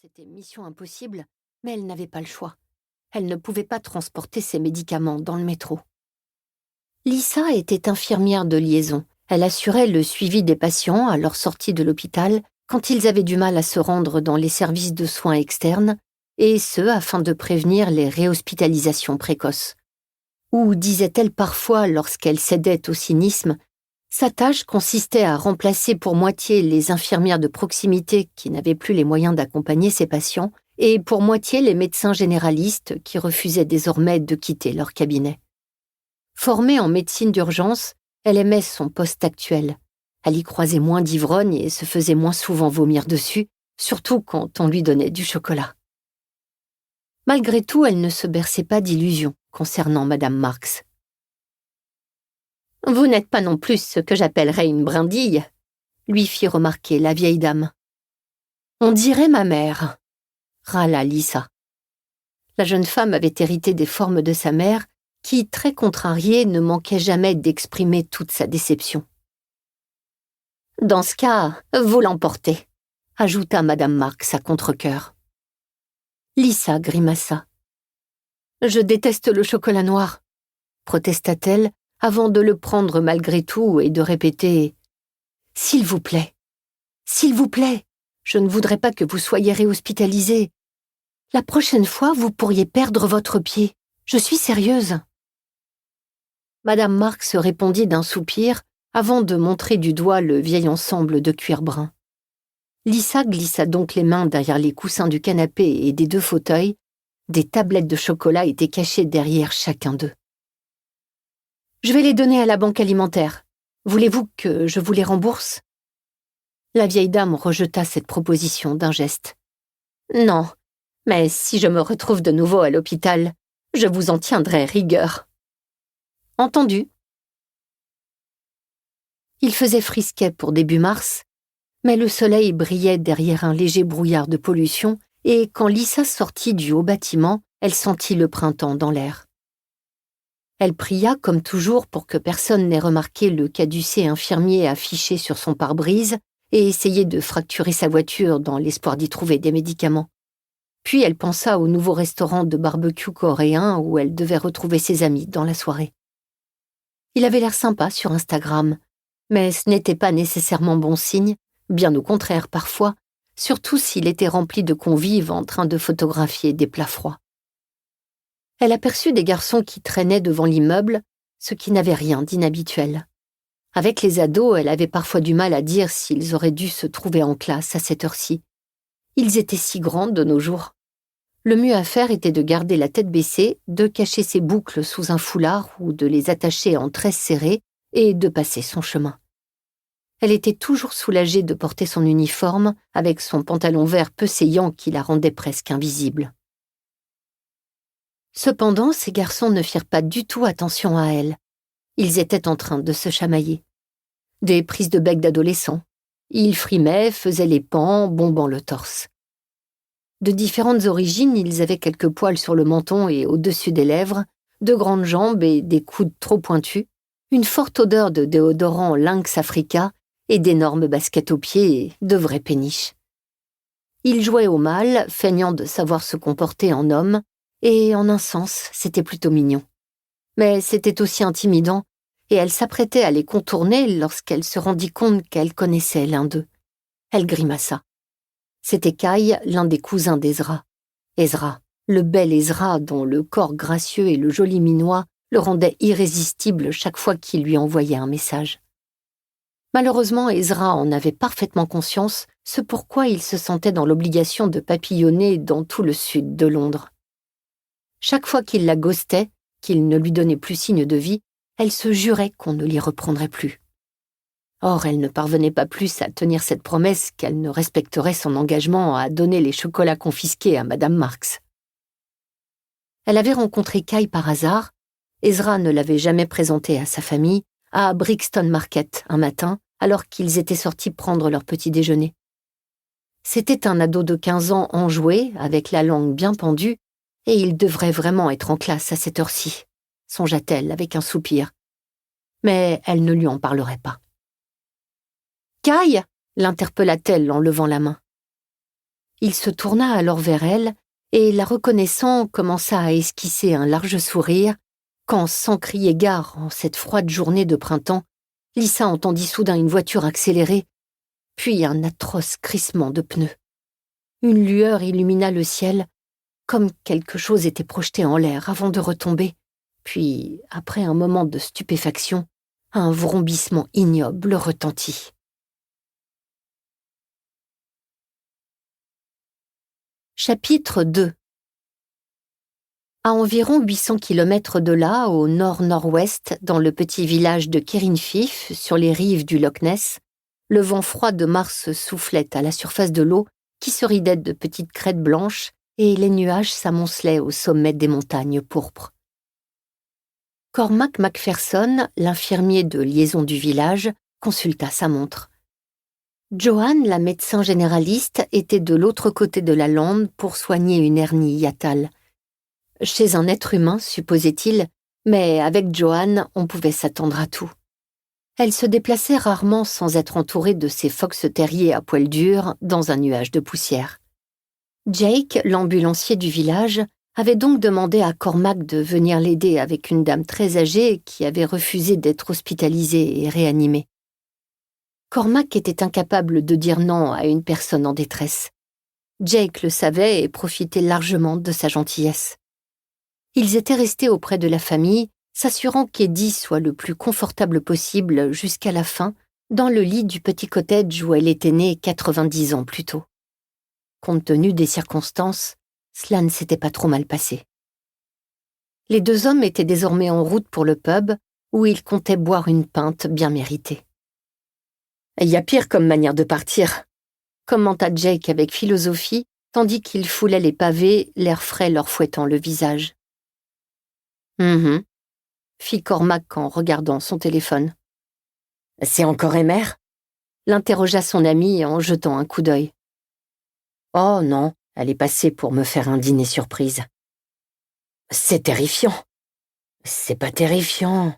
C'était mission impossible, mais elle n'avait pas le choix. Elle ne pouvait pas transporter ses médicaments dans le métro. Lisa était infirmière de liaison. Elle assurait le suivi des patients à leur sortie de l'hôpital quand ils avaient du mal à se rendre dans les services de soins externes, et ce afin de prévenir les réhospitalisations précoces. Ou, disait-elle parfois lorsqu'elle cédait au cynisme, sa tâche consistait à remplacer pour moitié les infirmières de proximité qui n'avaient plus les moyens d'accompagner ces patients et pour moitié les médecins généralistes qui refusaient désormais de quitter leur cabinet. Formée en médecine d'urgence, elle aimait son poste actuel. Elle y croisait moins d'ivrognes et se faisait moins souvent vomir dessus, surtout quand on lui donnait du chocolat. Malgré tout, elle ne se berçait pas d'illusions concernant Madame Marks. « Vous n'êtes pas non plus ce que j'appellerais une brindille », lui fit remarquer la vieille dame. « On dirait ma mère », râla Lisa. La jeune femme avait hérité des formes de sa mère, qui, très contrariée, ne manquait jamais d'exprimer toute sa déception. « Dans ce cas, vous l'emportez », ajouta Madame Marks à contre-cœur. Lisa grimaça. « Je déteste le chocolat noir », protesta-t-elle, avant de le prendre malgré tout et de répéter « S'il vous plaît, je ne voudrais pas que vous soyez réhospitalisé. La prochaine fois, vous pourriez perdre votre pied. Je suis sérieuse. » Madame Marks répondit d'un soupir avant de montrer du doigt le vieil ensemble de cuir brun. Lisa glissa donc les mains derrière les coussins du canapé et des deux fauteuils. Des tablettes de chocolat étaient cachées derrière chacun d'eux. « Je vais les donner à la banque alimentaire. Voulez-vous que je vous les rembourse ?» La vieille dame rejeta cette proposition d'un geste. « Non, mais si je me retrouve de nouveau à l'hôpital, je vous en tiendrai rigueur. » « Entendu. » Il faisait frisquet pour début mars, mais le soleil brillait derrière un léger brouillard de pollution et quand Lisa sortit du haut bâtiment, elle sentit le printemps dans l'air. Elle pria comme toujours pour que personne n'ait remarqué le caducée infirmier affiché sur son pare-brise et essayait de fracturer sa voiture dans l'espoir d'y trouver des médicaments. Puis elle pensa au nouveau restaurant de barbecue coréen où elle devait retrouver ses amis dans la soirée. Il avait l'air sympa sur Instagram, mais ce n'était pas nécessairement bon signe, bien au contraire parfois, surtout s'il était rempli de convives en train de photographier des plats froids. Elle aperçut des garçons qui traînaient devant l'immeuble, ce qui n'avait rien d'inhabituel. Avec les ados, elle avait parfois du mal à dire s'ils auraient dû se trouver en classe à cette heure-ci. Ils étaient si grands de nos jours. Le mieux à faire était de garder la tête baissée, de cacher ses boucles sous un foulard ou de les attacher en tresses serrées et de passer son chemin. Elle était toujours soulagée de porter son uniforme avec son pantalon vert peu saillant qui la rendait presque invisible. Cependant, ces garçons ne firent pas du tout attention à elle. Ils étaient en train de se chamailler. Des prises de bec d'adolescents. Ils frimaient, faisaient les pans, bombant le torse. De différentes origines, ils avaient quelques poils sur le menton et au-dessus des lèvres, de grandes jambes et des coudes trop pointus, une forte odeur de déodorant Lynx Africa et d'énormes baskets aux pieds et de vrais péniches. Ils jouaient au mal, feignant de savoir se comporter en hommes, et en un sens, c'était plutôt mignon. Mais c'était aussi intimidant, et elle s'apprêtait à les contourner lorsqu'elle se rendit compte qu'elle connaissait l'un d'eux. Elle grimaça. C'était Kai, l'un des cousins d'Ezra. Ezra, le bel Ezra dont le corps gracieux et le joli minois le rendaient irrésistible chaque fois qu'il lui envoyait un message. Malheureusement, Ezra en avait parfaitement conscience, ce pourquoi il se sentait dans l'obligation de papillonner dans tout le sud de Londres. Chaque fois qu'il la ghostait, qu'il ne lui donnait plus signe de vie, elle se jurait qu'on ne l'y reprendrait plus. Or, elle ne parvenait pas plus à tenir cette promesse qu'elle ne respecterait son engagement à donner les chocolats confisqués à Madame Marks. Elle avait rencontré Kai par hasard, Ezra ne l'avait jamais présenté à sa famille, à Brixton Market un matin, alors qu'ils étaient sortis prendre leur petit déjeuner. C'était un ado de 15 ans enjoué, avec la langue bien pendue, et il devrait vraiment être en classe à cette heure-ci, songea-t-elle avec un soupir. Mais elle ne lui en parlerait pas. « Kai » l'interpella-t-elle en levant la main. Il se tourna alors vers elle et, la reconnaissant, commença à esquisser un large sourire quand, sans crier gare en cette froide journée de printemps, Lisa entendit soudain une voiture accélérer, puis un atroce crissement de pneus. Une lueur illumina le ciel, comme quelque chose était projeté en l'air avant de retomber, puis, après un moment de stupéfaction, un vrombissement ignoble retentit. Chapitre 2. À environ 800 kilomètres de là, au nord-nord-ouest, dans le petit village de Kerinfif, sur les rives du Loch Ness, le vent froid de mars soufflait à la surface de l'eau qui se ridait de petites crêtes blanches et les nuages s'amoncelaient au sommet des montagnes pourpres. Cormac Macpherson, l'infirmier de liaison du village, consulta sa montre. Joanne, la médecin généraliste, était de l'autre côté de la lande pour soigner une hernie hiatale. Chez un être humain, supposait-il, mais avec Joanne, on pouvait s'attendre à tout. Elle se déplaçait rarement sans être entourée de ses fox terriers à poils durs dans un nuage de poussière. Jake, l'ambulancier du village, avait donc demandé à Cormac de venir l'aider avec une dame très âgée qui avait refusé d'être hospitalisée et réanimée. Cormac était incapable de dire non à une personne en détresse. Jake le savait et profitait largement de sa gentillesse. Ils étaient restés auprès de la famille, s'assurant qu'Eddie soit le plus confortable possible jusqu'à la fin, dans le lit du petit cottage où elle était née 90 ans plus tôt. Compte tenu des circonstances, cela ne s'était pas trop mal passé. Les deux hommes étaient désormais en route pour le pub, où ils comptaient boire une pinte bien méritée. « Il y a pire comme manière de partir », commenta Jake avec philosophie, tandis qu'il foulait les pavés, l'air frais leur fouettant le visage. « fit Cormac en regardant son téléphone. « C'est encore Emer ?» l'interrogea son ami en jetant un coup d'œil. « Oh non, elle est passée pour me faire un dîner surprise. »« C'est terrifiant. »« C'est pas terrifiant, »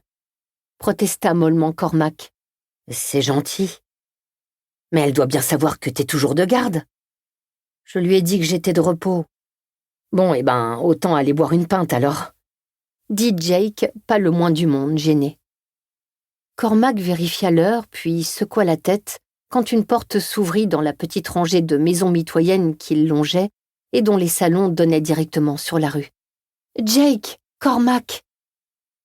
protesta mollement Cormac. « C'est gentil. Mais elle doit bien savoir que t'es toujours de garde. » « Je lui ai dit que j'étais de repos. »« Bon, autant aller boire une pinte alors. » dit Jake, pas le moins du monde gêné. Cormac vérifia l'heure, puis secoua la tête, quand une porte s'ouvrit dans la petite rangée de maisons mitoyennes qu'il longeait et dont les salons donnaient directement sur la rue. « Jake, Cormac !»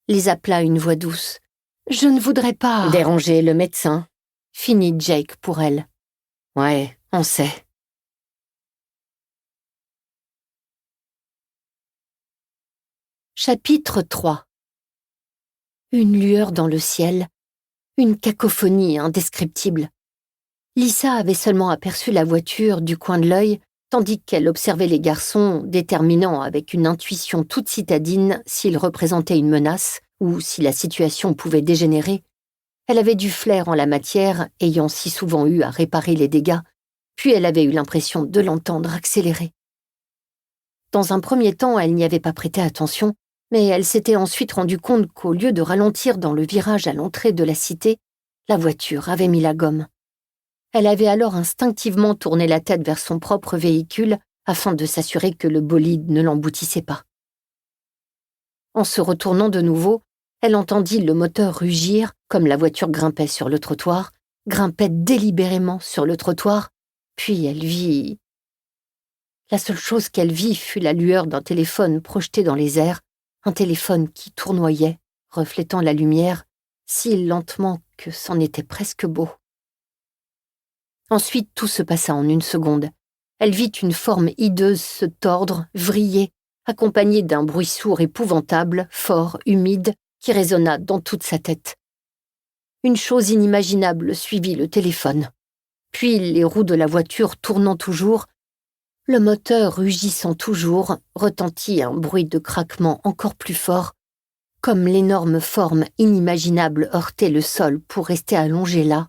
les appela une voix douce. « Je ne voudrais pas... » « Déranger le médecin », finit Jake pour elle. « Ouais, on sait. » Chapitre 3. Une lueur dans le ciel, une cacophonie indescriptible. Lisa avait seulement aperçu la voiture du coin de l'œil, tandis qu'elle observait les garçons, déterminant avec une intuition toute citadine s'ils représentaient une menace ou si la situation pouvait dégénérer. Elle avait du flair en la matière, ayant si souvent eu à réparer les dégâts, puis elle avait eu l'impression de l'entendre accélérer. Dans un premier temps, elle n'y avait pas prêté attention, mais elle s'était ensuite rendue compte qu'au lieu de ralentir dans le virage à l'entrée de la cité, la voiture avait mis la gomme. Elle avait alors instinctivement tourné la tête vers son propre véhicule afin de s'assurer que le bolide ne l'emboutissait pas. En se retournant de nouveau, elle entendit le moteur rugir comme la voiture grimpait sur le trottoir, grimpait délibérément sur le trottoir, puis elle vit... La seule chose qu'elle vit fut la lueur d'un téléphone projeté dans les airs, un téléphone qui tournoyait, reflétant la lumière, si lentement que c'en était presque beau. Ensuite, tout se passa en une seconde. Elle vit une forme hideuse se tordre, vriller, accompagnée d'un bruit sourd épouvantable, fort, humide, qui résonna dans toute sa tête. Une chose inimaginable suivit le téléphone. Puis, les roues de la voiture tournant toujours, le moteur rugissant toujours, retentit un bruit de craquement encore plus fort, comme l'énorme forme inimaginable heurtait le sol pour rester allongée là,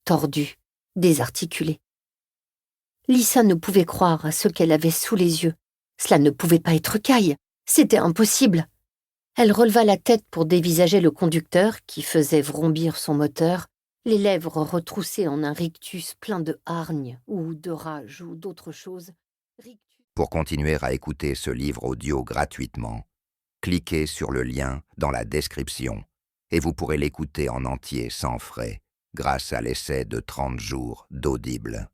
tordue, désarticulée. Lisa ne pouvait croire à ce qu'elle avait sous les yeux. Cela ne pouvait pas être Kay, c'était impossible. Elle releva la tête pour dévisager le conducteur qui faisait vrombir son moteur, les lèvres retroussées en un rictus plein de hargne ou de rage ou d'autre chose, Pour continuer à écouter ce livre audio gratuitement, cliquez sur le lien dans la description et vous pourrez l'écouter en entier sans frais grâce à l'essai de 30 jours d'Audible.